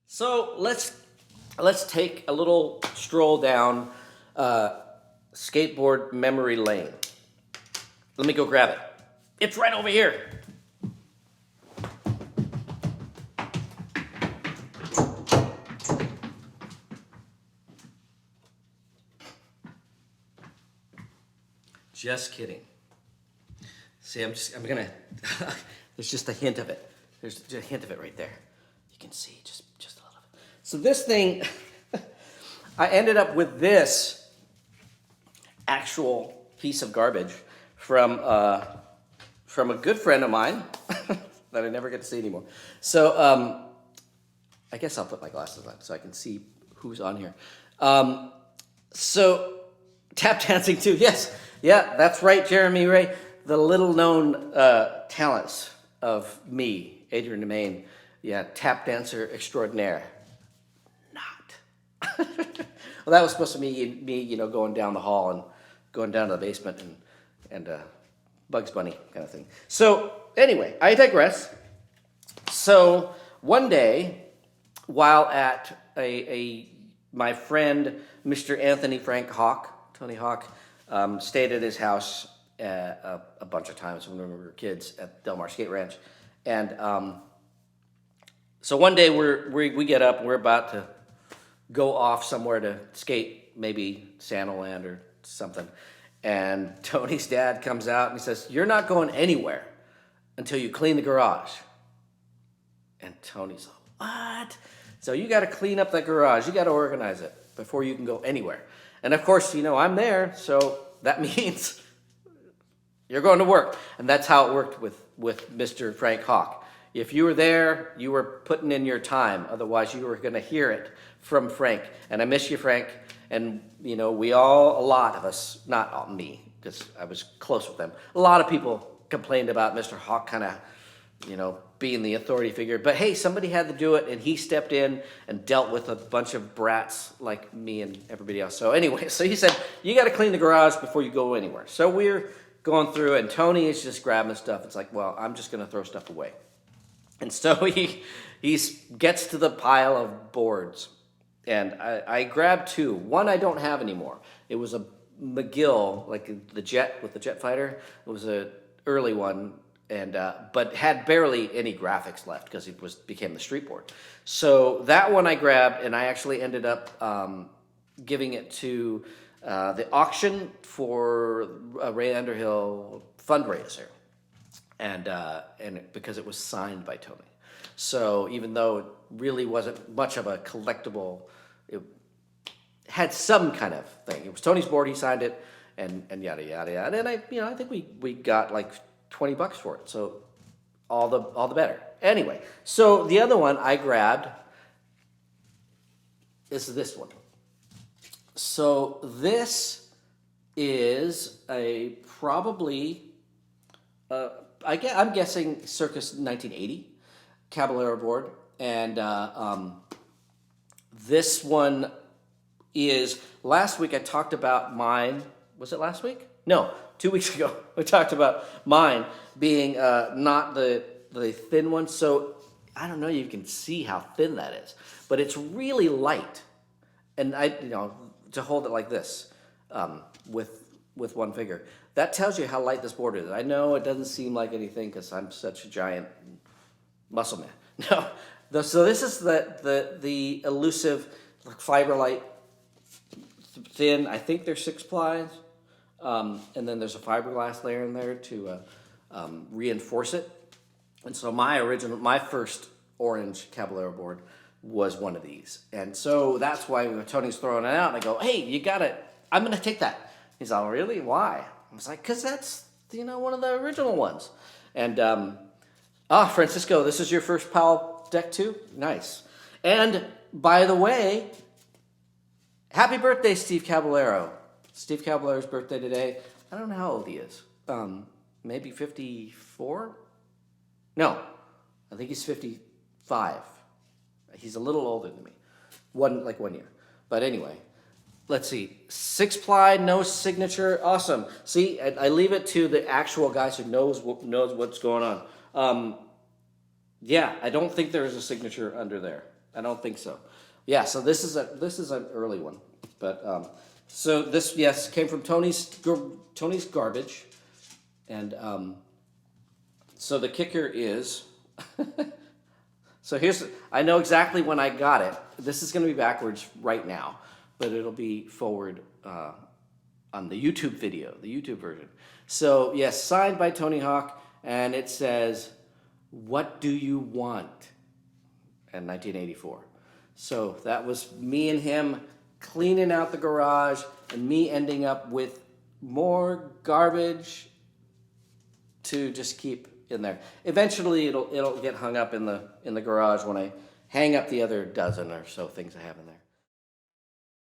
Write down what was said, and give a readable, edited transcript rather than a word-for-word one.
So let's take a little stroll down skateboard memory lane. Let me go grab it. It's right over here. Just kidding. See, I'm gonna. There's just a hint of it. There's just a hint of it right there. You can see just a little bit. So this thing, I ended up with this actual piece of garbage from a good friend of mine that I never get to see anymore. So I guess I'll put my glasses on so I can see who's on here. So tap dancing too, yes. Yeah, that's right, Jeremy Ray. The little known talents of me, Adrian Demain. Yeah, tap dancer extraordinaire. Not. Well, that was supposed to be me, going down the hall and going down to the basement and Bugs Bunny kind of thing. So anyway, I digress. So one day, while at my friend Mr. Anthony Frank Hawk, Tony Hawk, stayed at his house a bunch of times when we were kids at Del Mar Skate Ranch, and so one day we get up and we're about to go off somewhere to skate, maybe Santaland or something, and Tony's dad comes out and he says, "You're not going anywhere until you clean the garage." And Tony's like, "What?" So you got to clean up that garage. You got to organize it before you can go anywhere. And of course, I'm there, so that means you're going to work. And that's how it worked with Mr. Frank Hawk. If you were there, you were putting in your time. Otherwise, you were going to hear it from Frank. And I miss you, Frank. And, a lot of us, not me, because I was close with them, a lot of people complained about Mr. Hawk kind of, being the authority figure. But hey, somebody had to do it, and he stepped in and dealt with a bunch of brats like me and everybody else. So anyway, so he said, you got to clean the garage before you go anywhere. So we're going through, and Tony is just grabbing stuff. It's like, well, I'm just going to throw stuff away. And so he gets to the pile of boards, and I grabbed two. One I don't have anymore. It was a McGill, like the jet with the jet fighter. It was an early one, and but had barely any graphics left because it became the street board. So that one I grabbed, and I actually ended up giving it to the auction for a Ray Underhill fundraiser, and because it was signed by Tony. So even though it really wasn't much of a collectible, it had some kind of thing. It was Tony's board. He signed it, and yada yada yada. And I think we got like $20 for it. So all the better. Anyway, so the other one I grabbed is this one. So this is probably I'm guessing circa 1980 Caballero board, and this one is. Last week I talked about mine. Was it last week? No, 2 weeks ago we talked about mine being not the thin one. So I don't know. You can see how thin that is, but it's really light, and to hold it like this with one finger. That tells you how light this board is. I know it doesn't seem like anything because I'm such a giant muscle man. No, so this is the elusive Fiberlight thin. I think they're 6 plies, and then there's a fiberglass layer in there to reinforce it. And so my first orange Caballero board was one of these, and so that's why when Tony's throwing it out, and I go, "Hey, you got it. I'm gonna take that." He's all, "Really? Why?" I was like, "Cause that's one of the original ones." And Francisco, this is your first Powell deck too? Nice. And by the way, happy birthday, Steve Caballero. Steve Caballero's birthday today. I don't know how old he is. Maybe 54? No, I think he's 55. He's a little older than me. 1 year. But anyway, let's see. 6 ply, no signature. Awesome. See, I leave it to the actual guys who knows what's going on. Yeah, I don't think there's a signature under there. I don't think so. Yeah, so this is an early one, but so this, yes, came from Tony's Garbage, and so the kicker is, so I know exactly when I got it. This is going to be backwards right now, but it'll be forward on the YouTube video, the YouTube version. So yes, signed by Tony Hawk, and it says, "What do you want?" in 1984. So that was me and him cleaning out the garage, and me ending up with more garbage to just keep in there. Eventually, it'll get hung up in the garage when I hang up the other dozen or so things I have in there.